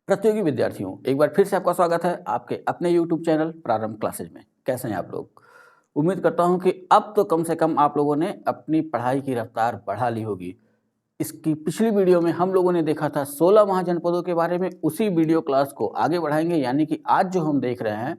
प्रतियोगी विद्यार्थियों, एक बार फिर से आपका स्वागत है आपके अपने YouTube चैनल प्रारंभ क्लासेज में। कैसे हैं आप लोग? उम्मीद करता हूं कि अब तो कम से कम आप लोगों ने अपनी पढ़ाई की रफ्तार बढ़ा ली होगी। इसकी पिछली वीडियो में हम लोगों ने देखा था 16 महाजनपदों के बारे में। उसी वीडियो क्लास को आगे बढ़ाएंगे, यानी कि आज जो हम देख रहे हैं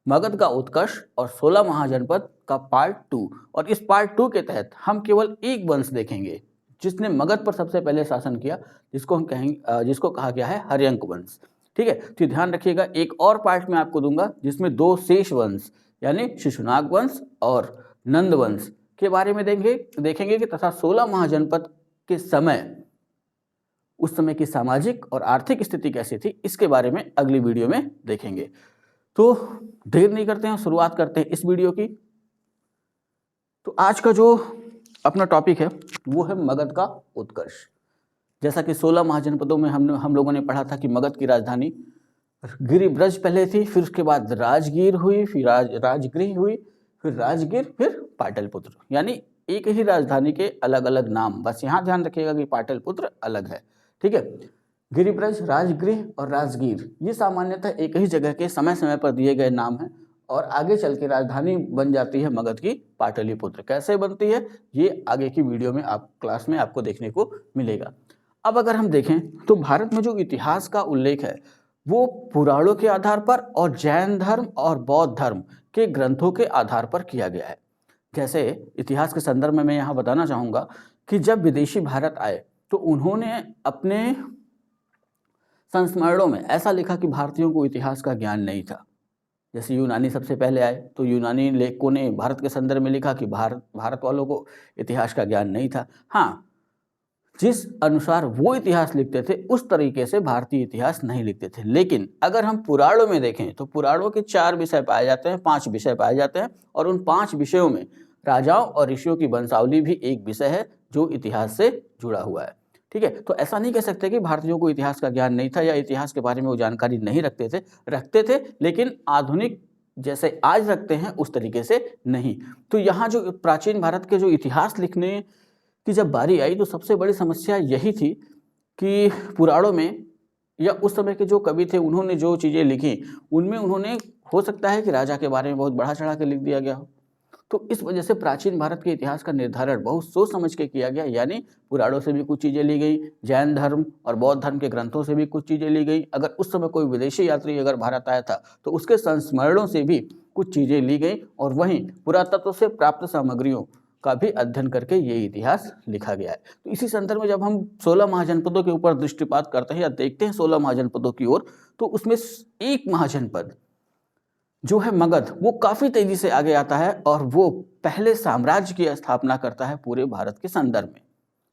मगध का उत्कर्ष और 16 महाजनपद का पार्ट 2। और इस पार्ट 2 के तहत हम केवल एक वंश देखेंगे जिसने मगध पर सबसे पहले शासन किया, जिसको हम कहेंगे जिसको कहा गया है हर्यंक वंश। ठीक है, तो ध्यान रखिएगा, एक और पार्ट में आपको दूंगा जिसमें दो शेष वंश यानी शिशुनाग वंश और नंद वंश के बारे में देखेंगे कि तथा 16 महाजनपद के समय उस समय की सामाजिक और आर्थिक स्थिति कैसी थी, इसके बारे में अगली वीडियो में देखेंगे। तो देर नहीं करते हैं, शुरुआत करते हैं इस वीडियो की। तो आज का जो अपना टॉपिक है वो है मगध का उत्कर्ष। जैसा कि 16 महाजनपदों में हम लोगों ने पढ़ा था कि मगध की राजधानी गिरिब्रज पहले थी, फिर उसके बाद राजगीर हुई, फिर राजगृह हुई, फिर राजगीर, फिर पाटलिपुत्र। यानी एक ही राजधानी के अलग अलग नाम, बस यहाँ ध्यान रखिएगा कि पाटलिपुत्र अलग है। ठीक है, गिरिब्रज, राजगृह और राजगीर ये सामान्यतः एक ही जगह के समय समय पर दिए गए नाम हैं और आगे चल के राजधानी बन जाती है मगध की पाटलिपुत्र। कैसे बनती है ये आगे की वीडियो में क्लास में आपको देखने को मिलेगा। अब अगर हम देखें तो भारत में जो इतिहास का उल्लेख है वो पुराणों के आधार पर और जैन धर्म और बौद्ध धर्म के ग्रंथों के आधार पर किया गया है। जैसे इतिहास के संदर्भ में मैं यहाँ बताना चाहूँगा कि जब विदेशी भारत आए तो उन्होंने अपने संस्मरणों में ऐसा लिखा कि भारतीयों को इतिहास का ज्ञान नहीं था। जैसे यूनानी सबसे पहले आए तो यूनानी लेखकों ने भारत के संदर्भ में लिखा कि भारत वालों को इतिहास का ज्ञान नहीं था। हाँ, जिस अनुसार वो इतिहास लिखते थे उस तरीके से भारतीय इतिहास नहीं लिखते थे। लेकिन अगर हम पुराणों में देखें तो पुराणों के 4 विषय पाए जाते हैं, 5 विषय पाए जाते हैं और उन 5 विषयों में राजाओं और ऋषियों की वंशावली भी एक विषय है जो इतिहास से जुड़ा हुआ है। ठीक है, तो ऐसा नहीं कह सकते कि भारतीयों को इतिहास का ज्ञान नहीं था या इतिहास के बारे में वो जानकारी नहीं रखते थे, लेकिन आधुनिक जैसे आज रखते हैं उस तरीके से नहीं। तो यहाँ जो प्राचीन भारत के जो इतिहास लिखने कि जब बारी आई तो सबसे बड़ी समस्या यही थी कि पुराणों में या उस समय के जो कवि थे उन्होंने जो चीज़ें लिखी उनमें उन्होंने हो सकता है कि राजा के बारे में बहुत बढ़ा चढ़ा के लिख दिया गया हो। तो इस वजह से प्राचीन भारत के इतिहास का निर्धारण बहुत सोच समझ के किया गया, यानी पुराणों से भी कुछ चीज़ें ली गई, जैन धर्म और बौद्ध धर्म के ग्रंथों से भी कुछ चीज़ें ली गई। अगर उस समय कोई विदेशी यात्री अगर भारत आया था तो उसके संस्मरणों से भी कुछ चीज़ें ली गई और वहीं पुरातत्व से प्राप्त सामग्रियों का भी अध्ययन करके ये इतिहास लिखा गया है। तो इसी संदर्भ में जब हम 16 महाजनपदों के ऊपर दृष्टिपात करते हैं या देखते हैं 16 महाजनपदों की ओर, तो उसमें एक महाजनपद जो है मगध वो काफ़ी तेजी से आगे आता है और वो पहले साम्राज्य की स्थापना करता है पूरे भारत के संदर्भ में।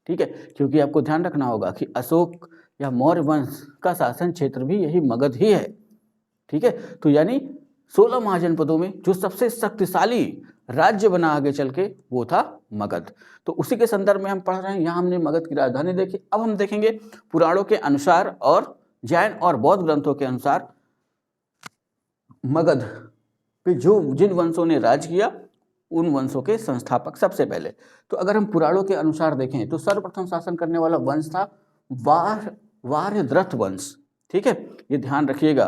ठीक है, क्योंकि आपको ध्यान रखना होगा कि अशोक या मौर्य वंश का शासन क्षेत्र भी यही मगध ही है। ठीक है, तो यानी 16 महाजनपदों में जो सबसे शक्तिशाली राज्य बना आगे चल के वो था मगध। तो उसी के संदर्भ में हम पढ़ रहे हैं। यहाँ हमने मगध की राजधानी देखी। अब हम देखेंगे पुराणों के अनुसार और जैन और बौद्ध ग्रंथों के अनुसार मगध पे जो जिन वंशों ने राज किया उन वंशों के संस्थापक सबसे पहले। तो अगर हम पुराणों के अनुसार देखें तो सर्वप्रथम शासन करने वाला वंश था वार्यद्रथ वंश। ठीक है, ये ध्यान रखिएगा,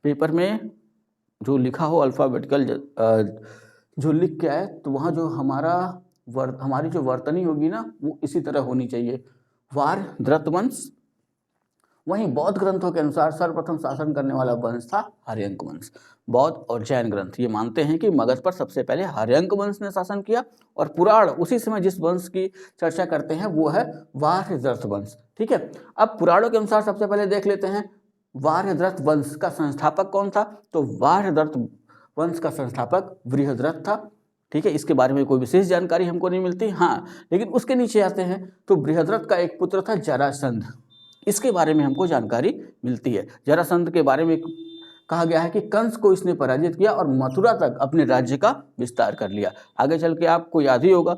पेपर में जो लिखा हो अल्फ़ाबेटिकल जो लिख के आए तो वहाँ जो हमारी जो वर्तनी होगी ना वो इसी तरह होनी चाहिए, वार्यद्रथ वंश। वहीं बौद्ध ग्रंथों के अनुसार सर्वप्रथम शासन करने वाला वंश था हर्यंक वंश। बौद्ध और जैन ग्रंथ ये मानते हैं कि मगध पर सबसे पहले हर्यंक वंश ने शासन किया और पुराण उसी समय जिस वंश की चर्चा करते हैं वो है वार्यद्रथ वंश। ठीक है, अब पुराणों के अनुसार सबसे पहले देख लेते हैं वार्यद्रथ वंश का संस्थापक कौन था। तो वार्यद्रथ वंश का संस्थापक बृहद्रथ था। ठीक है, इसके बारे में कोई विशेष जानकारी हमको नहीं मिलती। हाँ, लेकिन उसके नीचे आते हैं तो बृहद्रथ का एक पुत्र था जरासंध, इसके बारे में हमको जानकारी मिलती है। जरासंध के बारे में कहा गया है कि कंस को इसने पराजित किया और मथुरा तक अपने राज्य का विस्तार कर लिया। आगे चल के आपको याद ही होगा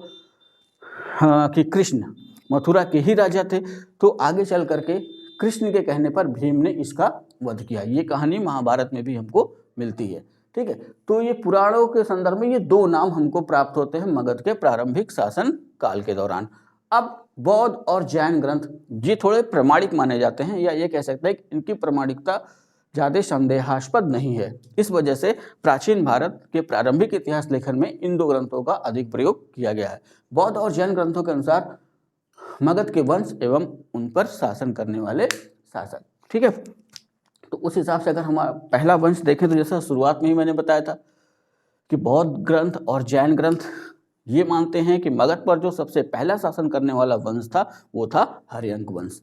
कि कृष्ण मथुरा के ही राजा थे, तो आगे चल करके कृष्ण के कहने पर भीम ने इसका वध किया। ये कहानी महाभारत में भी हमको मिलती है। ठीक है, तो ये पुराणों के संदर्भ में ये दो नाम हमको प्राप्त होते हैं मगध के प्रारंभिक शासन काल के दौरान। अब बौद्ध और जैन ग्रंथ ये थोड़े प्रामाणिक माने जाते हैं, या ये कह सकते हैं कि इनकी प्रामाणिकता ज़्यादा संदेहास्पद नहीं है। इस वजह से प्राचीन भारत के प्रारंभिक इतिहास लेखन में इन दो ग्रंथों का अधिक प्रयोग किया गया है। बौद्ध और जैन ग्रंथों के अनुसार मगध के वंश एवं उन पर शासन करने वाले शासक, ठीक है। तो उस हिसाब से अगर हमारा पहला वंश देखें तो जैसा शुरुआत में ही मैंने बताया था कि बौद्ध ग्रंथ और जैन ग्रंथ ये मानते हैं कि मगध पर जो सबसे पहला शासन करने वाला वंश था वो था हर्यंक वंश।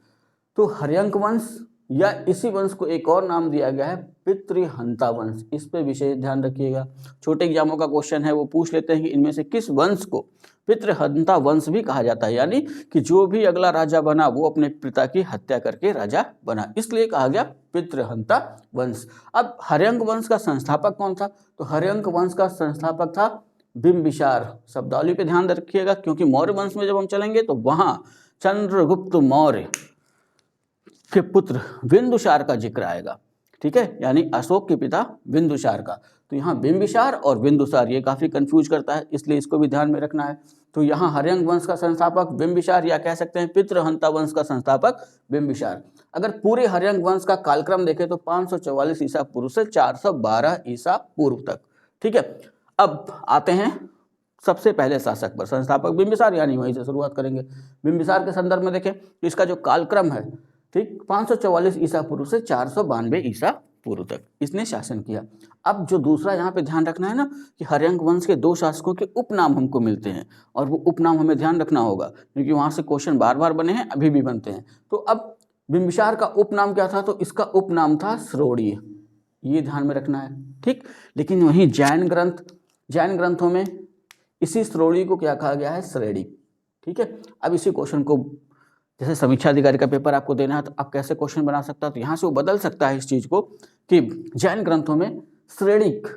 तो हर्यंक वंश या इसी वंश को एक और नाम दिया गया है पितृहंता वंश। इस पे विशेष ध्यान रखिएगा, छोटे एग्जामों का क्वेश्चन है वो पूछ लेते हैं कि इनमें से किस वंश को पितृहंता वंश भी कहा जाता है, यानी कि जो भी अगला राजा बना वो अपने पिता की हत्या करके राजा बना, इसलिए कहा गया पितृहंता वंश। अब हर्यंक वंश का संस्थापक कौन था? तो हर्यंक वंश का संस्थापक था बिंबिसार। शब्दावली पे ध्यान रखिएगा, क्योंकि मौर्य वंश में जब हम चलेंगे तो वहां चंद्रगुप्त मौर्य के पुत्र बिंदुसार का जिक्र आएगा, ठीक है, यानी अशोक के पिता बिंदुसार का। तो यहाँ बिंबिसार और बिंदुसार ये काफी कंफ्यूज करता है, इसलिए इसको भी ध्यान में रखना है। तो यहाँ हर्यंक वंश का संस्थापक बिंबिसार, या कह सकते हैं पितृहंता वंश का संस्थापक बिंबिसार। अगर पूरे हर्यंक वंश का कालक्रम देखें तो 544 ईसा पूर्व से 412 ईसा पूर्व तक, ठीक है। अब आते हैं सबसे पहले शासक पर, संस्थापक बिंबिसार, यानी वहीं से शुरुआत करेंगे। बिंबिसार के संदर्भ में देखें तो इसका जो कालक्रम है, ठीक, 544 ईसा पूर्व से 492 ईसा पूर्व तक इसने शासन किया। अब जो दूसरा यहाँ पे ध्यान रखना है ना कि हर्यंक वंश के दो शासकों के उपनाम हमको मिलते हैं, और वो उपनाम हमें ध्यान रखना होगा क्योंकि वहाँ से क्वेश्चन बार बार बने हैं, अभी भी बनते हैं। तो अब बिंबिसार का उपनाम क्या था? तो इसका उपनाम था श्रोणीय, ये ध्यान में रखना है, ठीक। लेकिन वहीं जैन ग्रंथों में इसी श्रोणीय को क्या कहा गया है? श्रेणी, ठीक है। अब इसी क्वेश्चन को जैसे समीक्षा अधिकारी का पेपर आपको देना है तो आप कैसे क्वेश्चन बना सकता है, तो यहाँ से वो बदल सकता है इस चीज को कि जैन ग्रंथों में श्रेणिक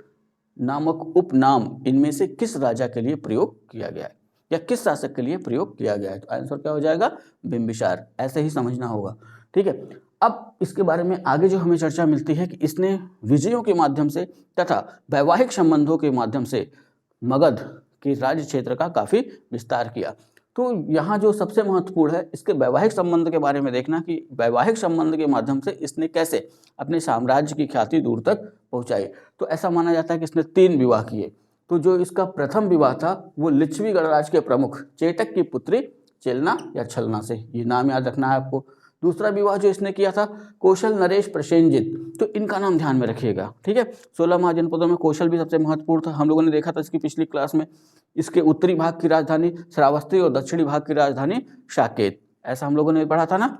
नामक उपनाम इनमें से किस राजा के लिए प्रयोग किया गया है या किस शासक के लिए प्रयोग किया गया है। तो आंसर क्या हो जाएगा? बिंबिसार। ऐसे ही समझना होगा, ठीक है। अब इसके बारे में आगे जो हमें चर्चा मिलती है कि इसने विजयों के माध्यम से तथा वैवाहिक संबंधों के माध्यम से मगध के राज्य क्षेत्र का काफी विस्तार किया। तो यहाँ जो सबसे महत्वपूर्ण है इसके वैवाहिक संबंध के बारे में देखना कि वैवाहिक संबंध के माध्यम से इसने कैसे अपने साम्राज्य की ख्याति दूर तक पहुंचाई। तो ऐसा माना जाता है कि इसने 3 विवाह किए। तो जो इसका प्रथम विवाह था वो लिच्छवी गणराज्य के प्रमुख चेटक की पुत्री चेलना या छलना से, ये नाम याद रखना है आपको। दूसरा विवाह जो इसने किया था कौशल नरेश प्रसेनजित, तो इनका नाम ध्यान में रखिएगा, ठीक है। 16 महाजनपदों में कौशल भी सबसे महत्वपूर्ण था, हम लोगों ने देखा था इसकी पिछली क्लास में। इसके उत्तरी भाग की राजधानी श्रावस्ती और दक्षिणी भाग की राजधानी साकेत, ऐसा हम लोगों ने पढ़ा था ना,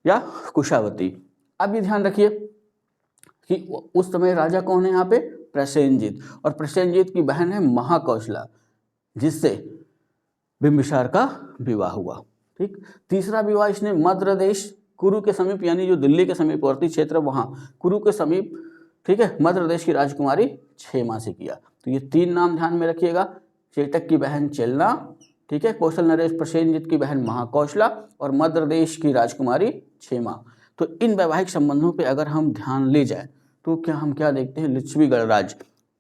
या कुशावती। अब ये ध्यान रखिए कि उस समय राजा कौन है यहाँ पे? प्रसेनजित, और प्रसेनजित की बहन है महाकौशला, जिससे बिंबिसार का विवाह हुआ, ठीक। तीसरा विवाह इसने मध्य देश कुरु के समीप, यानी जो दिल्ली के समीपवर्ती क्षेत्र वहाँ कुरु के समीप, ठीक है, मध्य प्रदेश की राजकुमारी क्षेमा से किया। तो ये 3 नाम ध्यान में रखिएगा, चेटक की बहन चेलना, ठीक है, कौशल नरेश प्रसेनजित की बहन महाकौशला और मध्य प्रदेश की राजकुमारी क्षेमा। तो इन वैवाहिक संबंधों पे अगर हम ध्यान ले जाए तो हम क्या देखते हैं? लिच्छवी गणराज्य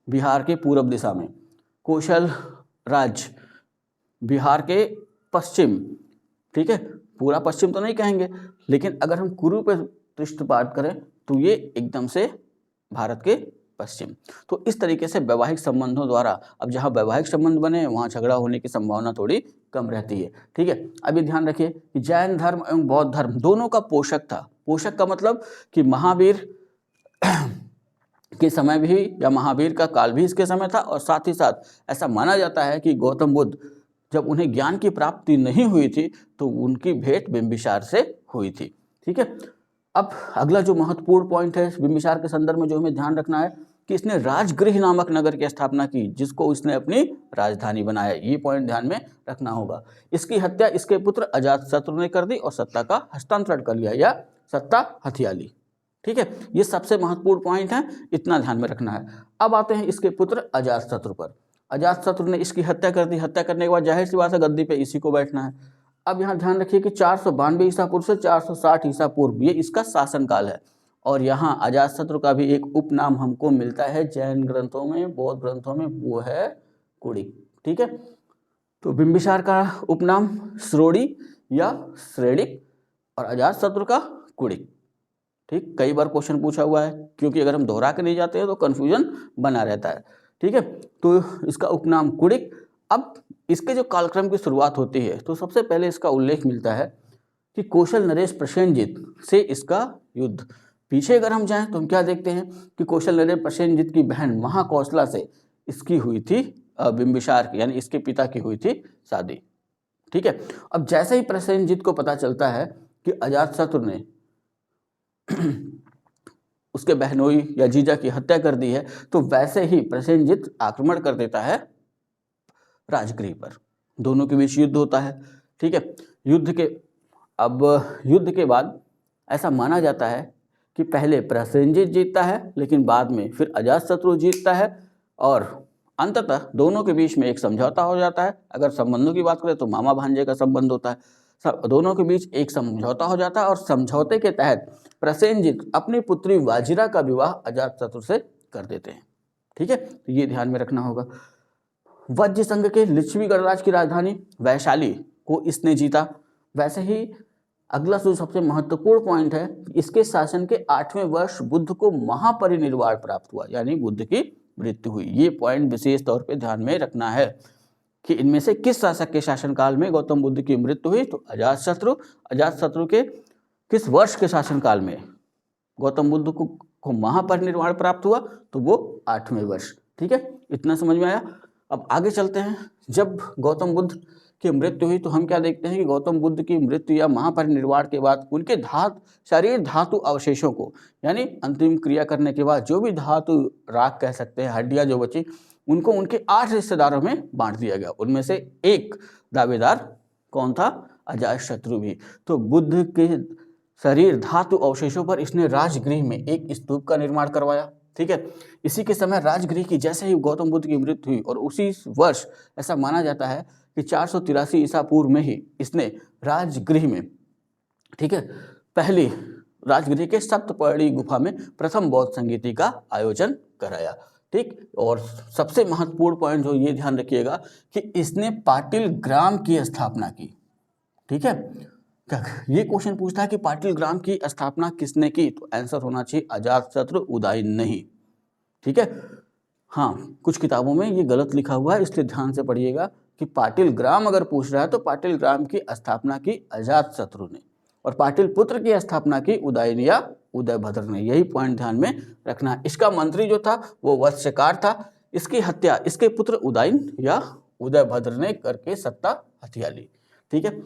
बिहार के पूर्व दिशा में, कौशल राज्य बिहार के पश्चिम, ठीक है, पूरा पश्चिम तो नहीं कहेंगे, लेकिन अगर हम कुरु पे दृष्टिपात करें तो ये एकदम से भारत के पश्चिम। तो इस तरीके से वैवाहिक संबंधों द्वारा, अब जहाँ वैवाहिक संबंध बने वहाँ झगड़ा होने की संभावना थोड़ी कम रहती है, ठीक है। अभी ध्यान रखिए कि जैन धर्म एवं बौद्ध धर्म दोनों का पोषक था। पोषक का मतलब कि महावीर के समय भी, या महावीर का काल भी इसके समय था, और साथ ही साथ ऐसा माना जाता है कि गौतम बुद्ध जब उन्हें ज्ञान की प्राप्ति नहीं हुई थी तो उनकी भेंट बिंबिसार से हुई थी, ठीक है। अब अगला जो महत्वपूर्ण पॉइंट है बिंबिसार के संदर्भ में जो हमें ध्यान रखना है कि इसने राजगृह नामक नगर की स्थापना की, जिसको इसने अपनी राजधानी बनाया। ये पॉइंट ध्यान में रखना होगा। इसकी हत्या इसके पुत्र अजातशत्रु ने कर दी और सत्ता का हस्तांतरण कर लिया या सत्ता हथिया ली, ठीक है। ये सबसे महत्वपूर्ण पॉइंट है, इतना ध्यान में रखना है। अब आते हैं इसके पुत्र अजातशत्रु पर। अजातशत्रु ने इसकी हत्या कर दी। हत्या करने के बाद जाहिर सी बात है गद्दी पे इसी को बैठना है। अब यहाँ ध्यान रखिए कि 492 ईसा पूर्व से 460 ईसा पूर्व ये इसका शासनकाल है, और यहाँ अजातशत्रु का भी एक उपनाम हमको मिलता है जैन ग्रंथों में, बौद्ध ग्रंथों में, वो है कुड़िक, ठीक है। तो बिंबिसार का उपनाम श्रोणी या श्रेणिक और अजातशत्रु का कुणिक। ठीक, कई बार क्वेश्चन पूछा हुआ है, क्योंकि अगर हम दोहरा के नहीं जाते हैं तो कंफ्यूजन बना रहता है। ठीक है, तो इसका उपनाम कुणिक। अब इसके जो कालक्रम की शुरुआत होती है तो सबसे पहले इसका उल्लेख मिलता है कि कौशल नरेश प्रसेनजित से इसका युद्ध। पीछे अगर हम जाएं तो हम क्या देखते हैं कि कौशल नरेश प्रसेनजित की बहन महाकौशला से इसकी हुई थी बिंबिसार की, यानी इसके पिता की हुई थी शादी। ठीक है, अब जैसे ही प्रसेनजित को पता चलता है कि अजातशत्रु ने उसके बहनोई या जीजा की हत्या कर दी है, तो वैसे ही प्रसेनजित आक्रमण कर देता है राजगृह पर। दोनों के बीच युद्ध होता है। ठीक है, युद्ध के बाद ऐसा माना जाता है कि पहले प्रसेनजित जीतता है, लेकिन बाद में फिर अजातशत्रु जीतता है और अंततः दोनों के बीच में एक समझौता हो जाता है। अगर संबंधों की बात करें तो मामा भांजे का संबंध होता है। दोनों के बीच एक समझौता हो जाता है और समझौते के तहत प्रसेनजित अपनी पुत्री वाजिरा का विवाह अजातशत्रु से कर देते हैं। ठीक है, तो ये ध्यान में रखना होगा। वज्र संघ के लिच्छवी गणराज्य की राजधानी वैशाली को इसने जीता। वैसे ही अगला जो सबसे महत्वपूर्ण पॉइंट है, इसके शासन के 8वें वर्ष बुद्ध को महापरिनिर्वाण प्राप्त हुआ, यानी बुद्ध की मृत्यु हुई। ये पॉइंट विशेष तौर पे ध्यान में रखना है कि इनमें से किस शासक के शासनकाल में गौतम बुद्ध की मृत्यु हुई। तो अजातशत्रु के किस वर्ष के शासनकाल में गौतम बुद्ध को महापरिनिर्वाण प्राप्त हुआ, तो वो 8वें वर्ष। ठीक है, इतना समझ में आया। अब आगे चलते हैं। जब गौतम बुद्ध की मृत्यु हुई तो हम क्या देखते हैं कि गौतम बुद्ध की मृत्यु या महापरिनिर्वाण के बाद उनके शरीर धातु अवशेषों को, यानी अंतिम क्रिया करने के बाद जो भी धातु राख कह सकते हैं, हड्डियां जो बची, उनको उनके 8 रिश्तेदारों में बांट दिया गया। उनमें से एक दावेदार कौन था? अजातशत्रु भी। तो बुद्ध के शरीर धातु अवशेषों पर इसने राजगृह में एक स्तूप का निर्माण करवाया। ठीक है, इसी के समय राजगृह की जैसे ही गौतम बुद्ध की मृत्यु हुई और उसी वर्ष ऐसा माना जाता है कि 483 ईसा पूर्व में ही इसने राजगृह में, ठीक है, पहली राजगृह के सप्तपर्णी गुफा में प्रथम बौद्ध संगीति का आयोजन कराया। ठीक, और सबसे महत्वपूर्ण पॉइंट जो ये ध्यान रखिएगा कि इसने पाटिल ग्राम की स्थापना की। ठीक है, ये क्वेश्चन पूछता है कि पाटिल ग्राम की स्थापना किसने की, तो आंसर होना चाहिए अजातशत्रु, उदयन नहीं। ठीक है, हाँ, कुछ किताबों में ये गलत लिखा हुआ है, इसलिए ध्यान से पढ़िएगा कि पाटिल ग्राम अगर पूछ रहा है तो पाटिल ग्राम की स्थापना की अजातशत्रु ने और पाटिल पुत्र की स्थापना की उदयन या उदयभद्र ने। यही पॉइंट ध्यान में रखना है। इसका मंत्री जो था वो वत्स्यकार था। इसकी हत्या इसके पुत्र उदयन या उदयभद्र ने करके सत्ता हथिया ली। ठीक है,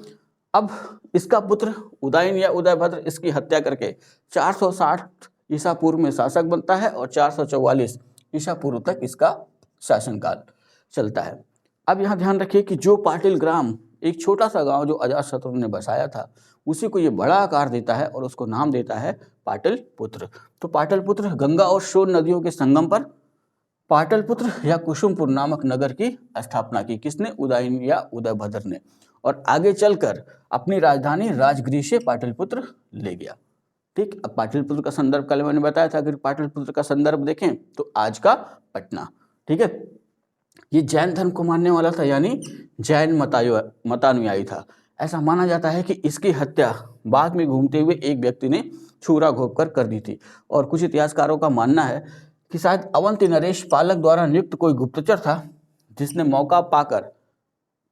अब इसका पुत्र उदयन या उदयभद्र इसकी हत्या करके 460 ईसा पूर्व में शासक बनता है और 444 ईसा पूर्व तक इसका शासनकाल चलता है। अब यहाँ ध्यान रखिए कि जो पाटिल ग्राम, एक छोटा सा गांव जो अजातशत्रु ने बसाया था, उसी को ये बड़ा आकार देता है और उसको नाम देता है पाटलिपुत्र। तो पाटलिपुत्र गंगा और सोन नदियों के संगम पर पाटलिपुत्र या कुसुमपुर नामक नगर की स्थापना की। किसने? उदयन या उदयभद्र ने। और आगे चलकर अपनी राजधानी राजगृह से पाटलिपुत्र ले गया। ठीक, अब पाटलिपुत्र का संदर्भ कल मैंने बताया था। अगर पाटलिपुत्र का संदर्भ देखें तो आज का पटना। ठीक है, ये जैन धर्म को मानने वाला था, यानी जैन मतानुयायी था। ऐसा माना जाता है कि इसकी हत्या बाग में घूमते हुए एक व्यक्ति ने छुरा घोंपकर कर दी थी। और कुछ इतिहासकारों का मानना है कि शायद अवंती नरेश पालक द्वारा नियुक्त कोई गुप्तचर था जिसने मौका पाकर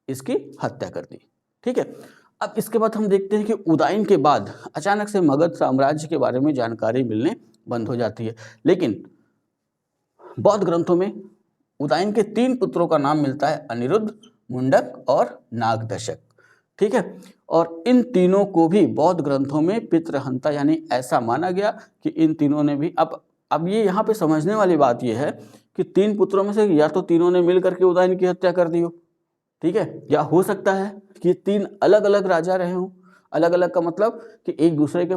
इसकी हत्या कर दी। ठीक है, अब इसके बाद हम देखते हैं कि उदयन के बाद अचानक से मगध साम्राज्य के बारे में जानकारी मिलने बंद हो जाती है। लेकिन बौद्ध ग्रंथों में उदयन के 3 पुत्रों का नाम मिलता है, अनिरुद्ध, मुंडक और नागदशक। ठीक है, और इन तीनों को भी बौद्ध ग्रंथों में पितृहंता, यानी ऐसा माना गया कि इन तीनों ने भी, अब ये यहाँ पे समझने वाली बात ये है कि 3 पुत्रों में से या तो तीनों ने मिल करके उदयन की हत्या कर दी हो, ठीक है, या हो सकता है कि 3 अलग अलग राजा रहे हों। अलग अलग का मतलब कि एक दूसरे के,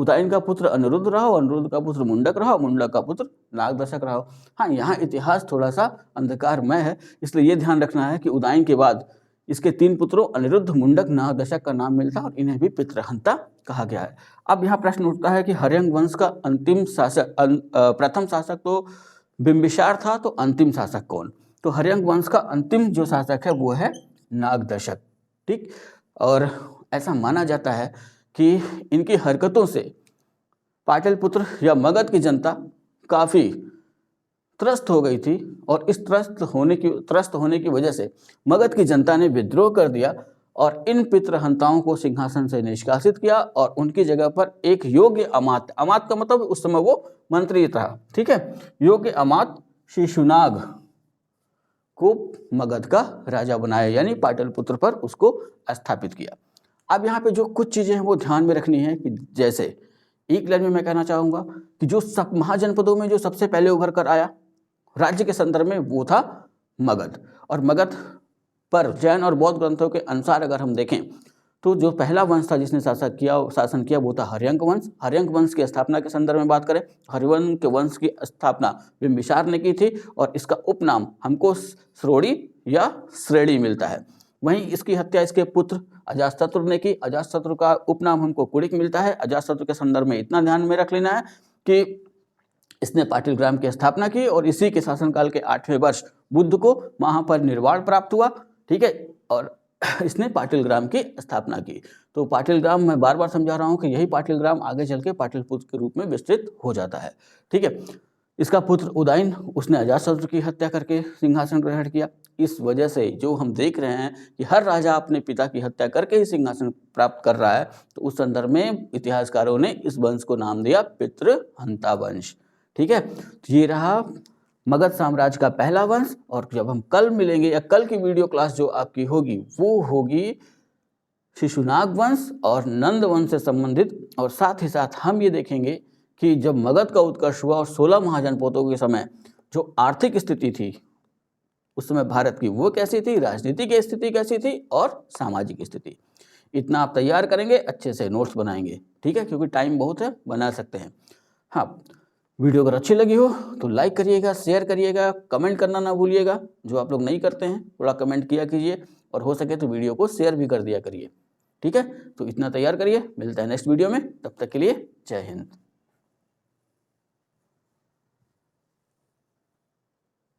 उदयन का पुत्र अनिरुद्ध रहा हो, अनिरुद्ध का पुत्र मुंडक रहा हो, मुंडक का पुत्र नागदशक रहा हो। हाँ, यहाँ इतिहास थोड़ा सा अंधकारमय है, इसलिए ये ध्यान रखना है कि उदयन के बाद इसके 3 पुत्रों अनिरुद्ध, मुंडक, नागदशक का नाम मिलता है और इन्हें भी पितृहंता कहा गया है। अब यहाँ प्रश्न उठता है कि हर्यंक वंश का अंतिम शासक, प्रथम शासक तो बिंबिसार था, तो अंतिम शासक कौन? तो हर्यंक वंश का अंतिम जो शासक है वो है नागदशक। ठीक, और ऐसा माना जाता है कि इनकी हरकतों से पाटलिपुत्र या मगध की जनता काफ़ी त्रस्त हो गई थी और इस त्रस्त होने की वजह से मगध की जनता ने विद्रोह कर दिया और इन पितृहंताओं को सिंहासन से निष्कासित किया और उनकी जगह पर एक योग्य अमात्य, अमात्य का मतलब उस समय वो मंत्री था, ठीक है, योग्य अमात्य शिशुनाग को मगध का राजा बनाया, यानी पाटलिपुत्र पर उसको स्थापित किया। अब यहाँ पे जो कुछ चीज़ें हैं वो ध्यान में रखनी है कि जैसे एक लाइन में मैं कहना चाहूँगा कि जो सब महाजनपदों में जो सबसे पहले उभर कर आया राज्य के संदर्भ में वो था मगध। और मगध पर जैन और बौद्ध ग्रंथों के अनुसार अगर हम देखें तो जो पहला वंश था जिसने शासन किया वो था हर्यंक वंश। हर्यंक वंश की स्थापना के संदर्भ में बात करें, हर्यंक वंश की स्थापना बिंबिसार ने की थी और इसका उपनाम हमको श्रोणी या श्रेणी मिलता है। वहीं इसकी हत्या इसके पुत्र अजातशत्रु ने की। अजातशत्रु का उपनाम हमको कुड़िक मिलता है। अजातशत्रु के संदर्भ में इतना ध्यान में रख लेना है कि इसने पाटलिग्राम की स्थापना की और इसी के शासनकाल के 8वें वर्ष बुद्ध को वहाँ पर निर्वाण प्राप्त हुआ, ठीक है, और इसने पाटलिग्राम की स्थापना की। तो पाटलिग्राम मैं बार बार समझा रहा हूँ कि यही पाटलिग्राम आगे चल के पाटलिपुत्र के रूप में विस्तृत हो जाता है, ठीक है। इसका पुत्र उदयन, उसने अजातशत्रु की हत्या करके सिंहासन ग्रहण किया। इस वजह से जो हम देख रहे हैं कि हर राजा अपने पिता की हत्या करके ही सिंहासन प्राप्त कर रहा है, तो उस संदर्भ में इतिहासकारों ने इस वंश को नाम दिया पितृहंता वंश, ठीक है। तो ये रहा मगध साम्राज्य का पहला वंश। और जब हम कल मिलेंगे या कल की वीडियो क्लास जो आपकी होगी वो होगी शिशुनाग वंश और नंद वंश से संबंधित, और साथ ही साथ हम ये देखेंगे कि जब मगध का उत्कर्ष हुआ और 16 महाजनपदों के समय जो आर्थिक स्थिति थी उस समय भारत की वो कैसी थी, राजनीतिक स्थिति कैसी थी और सामाजिक स्थिति। इतना आप तैयार करेंगे, अच्छे से नोट्स बनाएंगे, ठीक है, क्योंकि टाइम बहुत है, बना सकते हैं। हाँ, वीडियो अगर अच्छी लगी हो तो लाइक करिएगा, शेयर करिएगा, कमेंट करना ना भूलिएगा। जो आप लोग नहीं करते हैं थोड़ा कमेंट किया कीजिए और हो सके तो वीडियो को शेयर भी कर दिया करिए, ठीक है। तो इतना तैयार करिए, मिलता है नेक्स्ट वीडियो में, तब तक के लिए जय हिंद।